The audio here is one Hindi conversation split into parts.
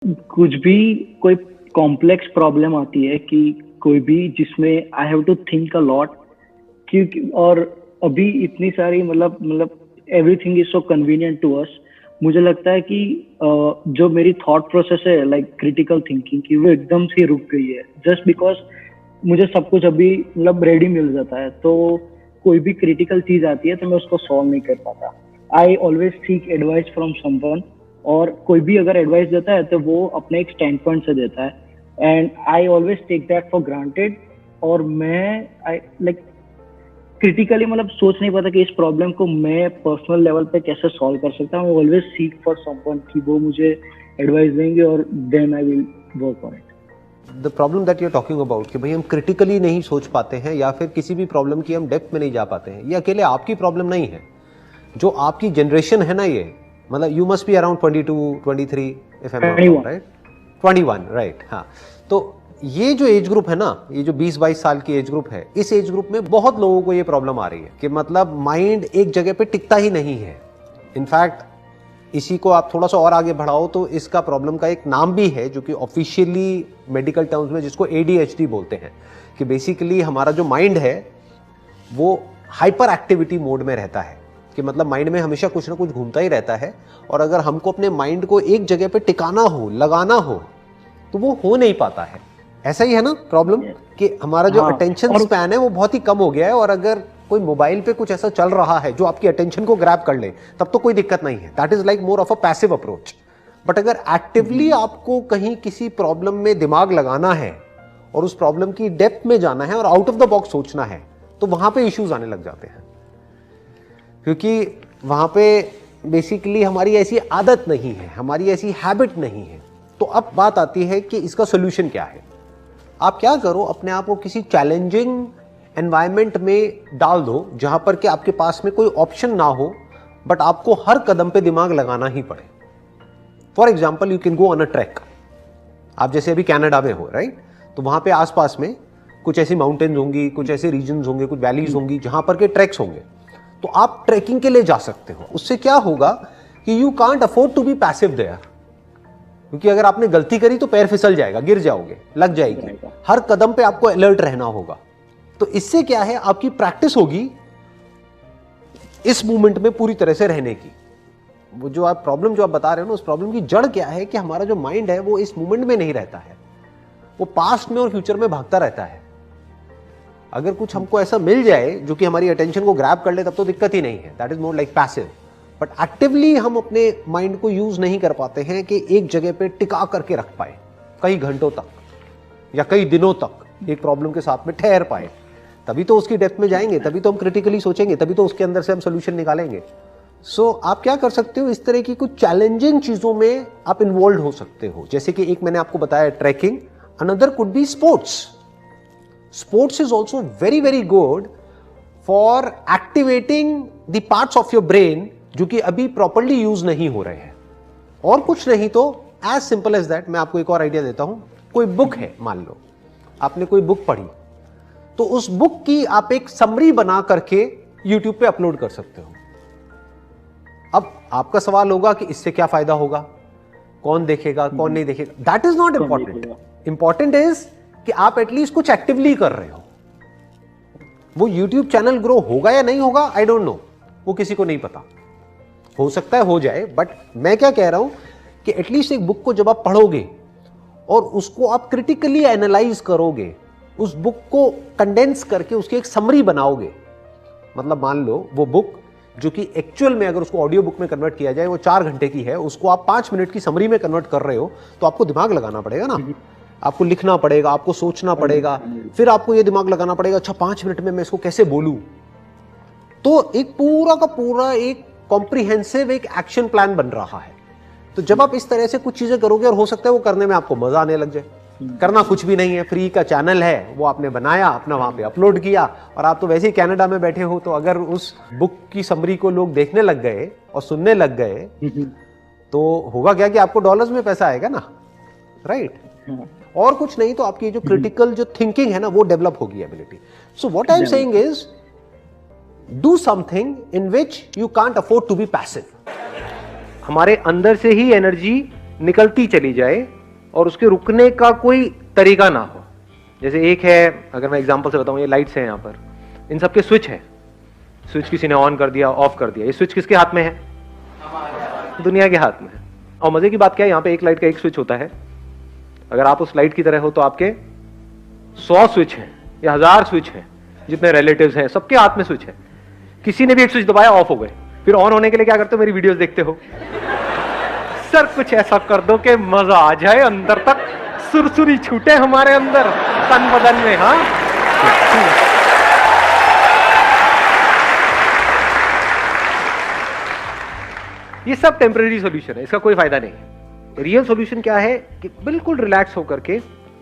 कुछ भी कोई कॉम्प्लेक्स प्रॉब्लम आती है कि कोई भी जिसमें I have to think a lot, क्योंकि और अभी इतनी सारी मतलब everything is so convenient to us. मुझे लगता है कि जो मेरी थॉट प्रोसेस है लाइक क्रिटिकल थिंकिंग की, वो एकदम से रुक गई है जस्ट बिकॉज मुझे सब कुछ अभी मतलब रेडी मिल जाता है। तो कोई भी क्रिटिकल चीज आती है तो मैं उसको सॉल्व नहीं कर पाता। I always seek advice from someone, और कोई भी अगर एडवाइस देता है तो वो अपने एक स्टैंड पॉइंट से देता है and I always take that for granted. और मैं आई लाइक क्रिटिकली मतलब सोच नहीं पाता कि इस प्रॉब्लम को मैं पर्सनल लेवल पे कैसे सॉल्व कर सकता हूँ। ऑलवेज सीक फॉर समवन कि वो मुझे एडवाइस देंगे और then I will work on it. The problem that you are talking about कि भाई हम क्रिटिकली नहीं सोच पाते हैं या फिर किसी भी प्रॉब्लम की हम डेप्थ में नहीं जा पाते हैं, ये अकेले आपकी प्रॉब्लम नहीं है। जो आपकी जनरेशन है ना, ये मतलब you must be around 22, 23 if I am not wrong, right? 21, right. हाँ, तो ये जो एज ग्रुप है ना, ये जो 20-22 साल की एज ग्रुप है, इस एज ग्रुप में बहुत लोगों को ये प्रॉब्लम आ रही है कि मतलब माइंड एक जगह पे टिकता ही नहीं है। इनफैक्ट इसी को आप थोड़ा सा और आगे बढ़ाओ तो इसका प्रॉब्लम का एक नाम भी है जो कि ऑफिशियली मेडिकल टर्म्स में जिसको ADHD बोलते हैं, कि बेसिकली हमारा जो माइंड है वो हाइपर एक्टिविटी मोड में रहता है, कि मतलब माइंड में हमेशा कुछ ना कुछ घूमता ही रहता है। और अगर हमको अपने माइंड को एक जगह पे टिकाना हो, लगाना हो, तो वो हो नहीं पाता है। ऐसा ही है ना प्रॉब्लम, कि हमारा जो अटेंशन स्पैन है वो बहुत ही कम हो गया है। और अगर कोई मोबाइल पे कुछ ऐसा चल रहा है जो आपकी अटेंशन को ग्रैब कर ले, तब तो कोई दिक्कत नहीं है, that is like more of a passive approach. But अगर एक्टिवली आपको कहीं किसी प्रॉब्लम में दिमाग लगाना है और उस प्रॉब्लम की डेप्थ में जाना है और आउट ऑफ द बॉक्स सोचना है, तो वहां पे इश्यूज आने लग जाते हैं, क्योंकि वहां पे बेसिकली हमारी ऐसी आदत नहीं है, हमारी ऐसी हैबिट नहीं है। तो अब बात आती है कि इसका सोल्यूशन क्या है। आप क्या करो, अपने आप को किसी चैलेंजिंग एनवायरनमेंट में डाल दो जहां पर कि आपके पास में कोई ऑप्शन ना हो, बट आपको हर कदम पे दिमाग लगाना ही पड़े। For example, you can go on a track. आप जैसे अभी कनाडा में हो, राइट? तो वहां पे आसपास में कुछ ऐसी माउंटेन्स होंगी, कुछ ऐसे रीजन्स होंगे, कुछ वैलीज होंगी जहां पर के ट्रैक्स होंगे। तो आप ट्रैकिंग के लिए जा सकते हो। उससे क्या होगा कि you can't afford to be passive there, क्योंकि अगर आपने गलती करी तो पैर फिसल जाएगा, गिर जाओगे, लग जाएगी। हर कदम पे आपको अलर्ट रहना होगा। तो इससे क्या है, आपकी प्रैक्टिस होगी इस मूवमेंट में पूरी तरह से रहने की। वो जो आप प्रॉब्लम जो आप बता रहे हो ना, उस प्रॉब्लम की जड़ क्या है कि हमारा जो माइंड है वो इस मूवमेंट में नहीं रहता है, वो पास्ट में और फ्यूचर में भागता रहता है। अगर कुछ हमको ऐसा मिल जाए जो कि हमारी अटेंशन को ग्रैब कर ले, तब तो दिक्कत ही नहीं है, that is more like passive. But actively हम अपने माइंड को यूज नहीं कर पाते हैं कि एक जगह पे टिका करके रख पाए कई घंटों तक या कई दिनों तक एक प्रॉब्लम के साथ में ठहर पाए। तभी तो उसकी डेप्थ में जाएंगे, तभी तो हम क्रिटिकली सोचेंगे, तभी तो उसके अंदर से हम सोल्यूशन निकालेंगे। सो आप क्या कर सकते हो, इस तरह की कुछ चैलेंजिंग चीजों में आप इन्वॉल्व हो सकते हो। जैसे कि एक मैंने आपको बताया trekking, another could be sports. Sports is also very very good for activating the parts of your brain जो कि अभी प्रॉपरली यूज नहीं हो रहे हैं। और कुछ नहीं तो एज सिंपल एज दैट, मैं आपको एक और आइडिया देता हूं। कोई बुक है, मान लो आपने कोई बुक पढ़ी, तो उस बुक की आप एक समरी बना करके यूट्यूब पे अपलोड कर सकते हो। अब आपका सवाल होगा कि इससे क्या फायदा होगा, कौन देखेगा, कौन नहीं देखेगा। That is not important. Important is कि आप एटलीस्ट कुछ एक्टिवली कर रहे हो। वो यूट्यूब चैनल ग्रो होगा या नहीं होगा, आई डोंट नो, वो किसी को नहीं पता। हो सकता है हो जाए, बट मैं क्या कह रहा हूं कि एटलीस्ट एक बुक को जब आप पढ़ोगे और उसको आप क्रिटिकली एनालाइज करोगे, उस बुक को कंडेंस करके उसकी एक समरी बनाओगे। मतलब मान लो वो बुक जो कि एक्चुअल में अगर उसको ऑडियो बुक में कन्वर्ट किया जाए वो 4 घंटे की है, उसको आप 5 मिनट की समरी में कन्वर्ट कर रहे हो, तो आपको दिमाग लगाना पड़ेगा ना, आपको लिखना पड़ेगा, आपको सोचना पड़ेगा, फिर आपको ये दिमाग लगाना पड़ेगा अच्छा 5 मिनट में मैं इसको कैसे बोलूं। तो एक पूरा का पूरा एक कॉम्प्रिहेंसिव एक एक्शन प्लान बन रहा है। तो जब आप इस तरह से कुछ चीजें करोगे, और हो सकता है वो करने में आपको मजा आने लग जाए। करना कुछ भी नहीं है, फ्री का चैनल है, वो आपने बनाया, अपना वहां पे अपलोड किया, और आप तो वैसे ही कनाडा में बैठे हो, तो अगर उस बुक की समरी को लोग देखने लग गए और सुनने लग गए, तो होगा क्या कि आपको डॉलर्स में पैसा आएगा ना, राइट? और कुछ नहीं तो आपकी जो क्रिटिकल जो थिंकिंग है ना, वो डेवलप होगी ability. So what I am saying is do something in which you can't afford to be passive. हमारे अंदर से ही एनर्जी निकलती चली जाए और उसके रुकने का कोई तरीका ना हो। जैसे एक है, अगर मैं एग्जांपल से बताऊं, ये लाइट्स हैं यहाँ पर, इन सबके स्विच है, स्विच किसी ने ऑन कर दिया, ऑफ कर दिया, ये स्विच किसके हाथ में है? दुनिया के हाथ में है। और मजे की बात क्या है, यहाँ पे एक लाइट का एक स्विच होता है, अगर आप उस लाइट की तरह हो तो आपके 100 स्विच हैं या 1000 स्विच हैं, जितने रिलेटिव्स हैं सबके हाथ में स्विच है। किसी ने भी एक स्विच दबाया, ऑफ हो गए, फिर ऑन होने के लिए क्या करते हो? मेरी वीडियोस देखते हो। सर कुछ ऐसा कर दो कि मजा आ जाए, अंदर तक सुरसुरी छूटे हमारे अंदर, तन बदन में। हाँ, ये सब टेम्परेरी सॉल्यूशन है, इसका कोई फायदा नहीं है। रियल सॉल्यूशन क्या है कि बिल्कुल रिलैक्स होकर के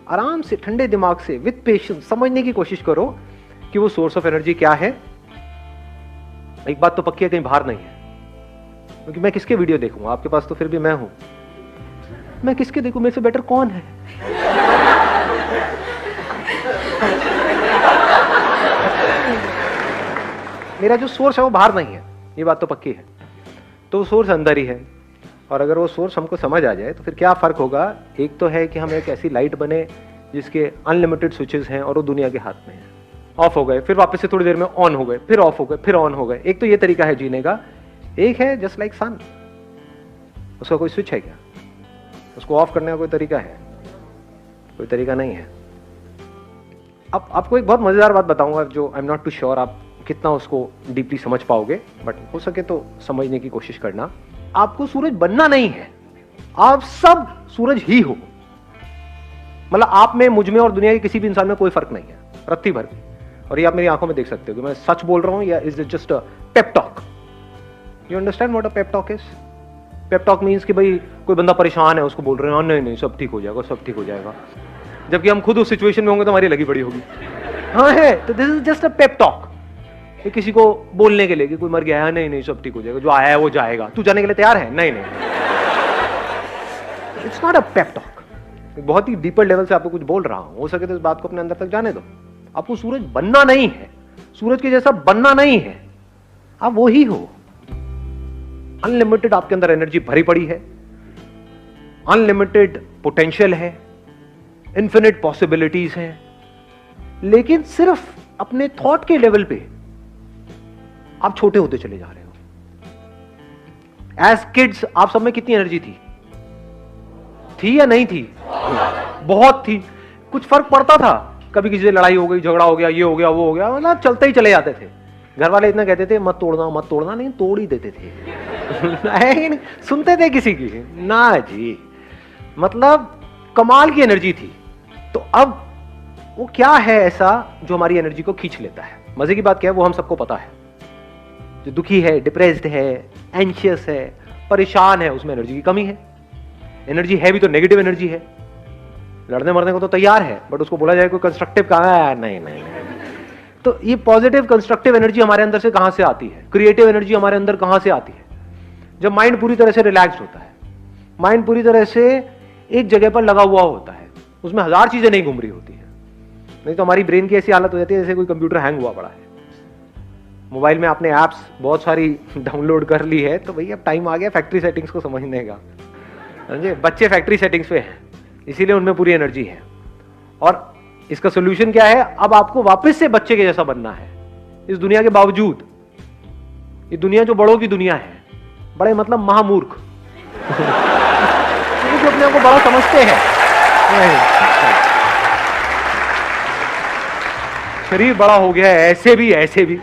आराम से ठंडे दिमाग से विद पेशेंस समझने की कोशिश करो कि वो सोर्स ऑफ एनर्जी क्या है। एक बात तो पक्की है, कहीं बाहर नहीं है, क्योंकि मैं किसके वीडियो देखूंगा? आपके पास तो फिर भी मैं हूं, मैं किसके देखूं? मेरे से बेटर कौन है? मेरा जो सोर्स है वो बाहर नहीं है, ये बात तो पक्की है। तो सोर्स अंदर ही है, और अगर वो सोर्स हमको समझ आ जाए तो फिर क्या फर्क होगा? एक तो है कि हम एक ऐसी लाइट बने जिसके अनलिमिटेड स्विचेस हैं और वो दुनिया के हाथ में है। ऑफ हो गए, फिर वापस से थोड़ी देर में ऑन हो गए, फिर ऑफ हो गए, फिर ऑन हो गए। एक तो ये तरीका है जीने का। एक है जस्ट लाइक सन, उसका कोई स्विच है क्या? उसको ऑफ करने का कोई तरीका है? कोई तरीका नहीं है। अब आपको एक बहुत मजेदार बात बताऊंगा, जो I am not too sure आप कितना उसको डीपली समझ पाओगे, बट हो सके तो समझने की कोशिश करना। आपको सूरज बनना नहीं है, आप सब सूरज ही हो। मतलब आप में, मुझ में और दुनिया के किसी भी इंसान में कोई फर्क नहीं है, रत्ती भर भी। और ये आप मेरी आंखों में देख सकते हो कि मैं सच बोल रहा हूं या is it just a pep talk? You understand what a pep talk is? Pep talk means कि भाई कोई बंदा परेशान है, उसको बोल रहे हैं नहीं नहीं सब ठीक हो जाएगा, सब ठीक हो जाएगा, जबकि हम खुद उस सिचुएशन में होंगे तो हमारी लगी बड़ी होगी। हाँ है, तो this is just a pep talk. किसी को बोलने के लिए कि कोई मर गया है, नहीं नहीं सब ठीक हो जाएगा, जो आया है वो जाएगा, तू जाने के लिए तैयार है? नहीं नहीं, it's not a pep talk. बहुत ही डीपर लेवल से आपको कुछ बोल रहा हूं, हो सके तो इस बात को अपने अंदर तक जाने दो। आपको सूरज बनना नहीं है, सूरज के जैसा बनना नहीं है, आप वो ही हो। अनलिमिटेड आपके अंदर एनर्जी भरी पड़ी है, अनलिमिटेड पोटेंशियल है, इन्फिनिट पॉसिबिलिटीज हैं, लेकिन सिर्फ अपने थॉट के लेवल पे आप छोटे होते चले जा रहे हो। एज किड्स आप सब में कितनी एनर्जी थी या नहीं थी? बहुत थी। कुछ फर्क पड़ता था? कभी किसी से लड़ाई हो गई, झगड़ा हो गया, ये हो गया, वो हो गया, मतलब चलते ही चले जाते थे। घर वाले इतना कहते थे मत तोड़ना मत तोड़ना, नहीं तोड़ ही देते थे। नहीं सुनते थे किसी की? ना जी, मतलब कमाल की एनर्जी थी। तो अब वो क्या है ऐसा जो हमारी एनर्जी को खींच लेता है? मजे की बात क्या है, वो हम सबको पता है। जो दुखी है, डिप्रेस्ड है, एंशियस है, परेशान है, उसमें एनर्जी की कमी है। एनर्जी है भी तो नेगेटिव एनर्जी है, लड़ने मरने को तो तैयार है, बट उसको बोला जाए कोई कंस्ट्रक्टिव कहां है? नहीं नहीं नहीं। तो ये पॉजिटिव कंस्ट्रक्टिव एनर्जी हमारे अंदर से कहां से आती है? क्रिएटिव एनर्जी हमारे अंदर कहां से आती है? जब माइंड पूरी तरह से रिलैक्स्ड होता है, माइंड पूरी तरह से एक जगह पर लगा हुआ होता है, उसमें हजार चीजें नहीं घूम रही होती है। नहीं तो हमारी ब्रेन की ऐसी हालत हो जाती है जैसे कोई कंप्यूटर हैंग हुआ पड़ा है। मोबाइल में आपने एप्स बहुत सारी डाउनलोड कर ली है, तो भैया अब टाइम आ गया फैक्ट्री सेटिंग्स को समझने का। समझे? बच्चे फैक्ट्री सेटिंग्स पे हैं, इसीलिए उनमें पूरी एनर्जी है। और इसका सोल्यूशन क्या है? अब आपको वापस से बच्चे के जैसा बनना है, इस दुनिया के बावजूद। ये दुनिया जो बड़ों की दुनिया है, बड़े मतलब महामूर्ख, जो अपने आप को बड़ा समझते हैं। शरीर बड़ा हो गया है, ऐसे भी ऐसे भी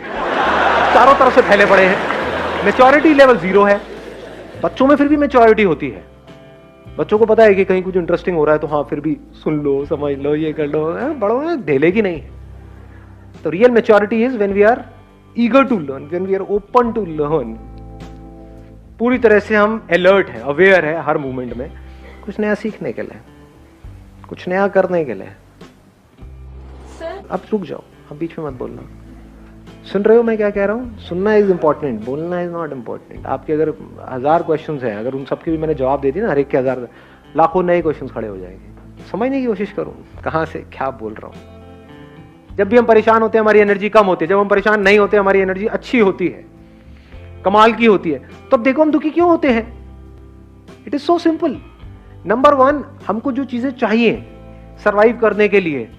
चारों तरफ से फैले पड़े हैं। मैच्योरिटी लेवल 0 है। बच्चों में फिर भी मैच्योरिटी होती है। बच्चों को पता है कि कहीं कुछ इंटरेस्टिंग हो रहा है तो हाँ फिर भी सुन लो, समझ लो, ये कर लो। बड़ों में ढेले की नहीं। तो real maturity is when we are eager to learn, when we are open to learn. पूरी तरह से हम अलर्ट हैं, अवेयर है हर मूवमेंट में, कुछ नया सीखने के लिए, कुछ नया करने के लिए। अब रुक जाओ, अब बीच में मत बोलना। सुन रहे हो मैं क्या कह रहा हूँ? सुनना इज इंपॉर्टेंट, बोलना इज नॉट इंपॉर्टेंट। आपके अगर 1000 क्वेश्चंस हैं, अगर उन सबके भी मैंने जवाब दे दिया ना, हर एक के 1000, लाखों नए क्वेश्चंस खड़े हो जाएंगे। समझने की कोशिश करूँ कहाँ से क्या बोल रहा हूँ। जब भी हम परेशान होते हैं हमारी एनर्जी कम होती है, जब हम परेशान नहीं होते हमारी एनर्जी अच्छी होती है, कमाल की होती है। तो अब देखो हम दुखी क्यों होते हैं? It is so simple. Number 1, हमको जो चीजें चाहिए सरवाइव करने के लिए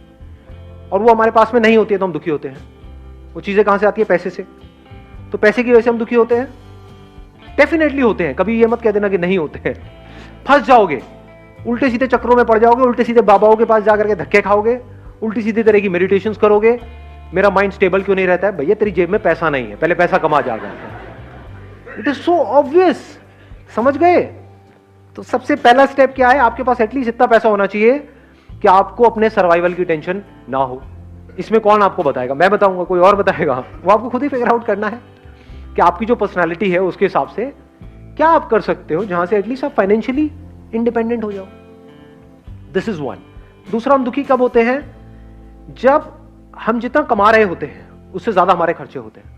और वो हमारे पास में नहीं होती है तो हम दुखी होते हैं। वो चीजें कहां से आती है? पैसे से। तो पैसे की वजह से हम दुखी होते हैं? डेफिनेटली होते हैं। कभी ये मत कह देना कि नहीं होते हैं। फंस जाओगे, उल्टे सीधे चक्रों में पड़ जाओगे, उल्टे सीधे बाबाओं के पास जाकर के धक्के खाओगे, उल्टी सीधे तरह की मेडिटेशंस करोगे। मेरा माइंड स्टेबल क्यों नहीं रहता है? भैया तेरी जेब में पैसा नहीं है, पहले पैसा कमा जाएगा। इट इज सो ऑब्वियस, समझ गए? तो सबसे पहला स्टेप क्या है? आपके पास एटलीस्ट इतना पैसा होना चाहिए कि आपको अपने सर्वाइवल की टेंशन ना हो। इसमें कौन आपको बताएगा? मैं बताऊंगा? कोई और बताएगा? वो आपको खुद ही फिगर आउट करना है कि आपकी जो पर्सनालिटी है उसके हिसाब से क्या आप कर सकते हो जहां से एटलीस्ट आप फाइनेंशियली इंडिपेंडेंट हो जाओ। This is one. दूसरा, हम दुखी कब होते हैं? जब हम जितना कमा रहे होते हैं उससे ज्यादा हमारे खर्चे होते हैं।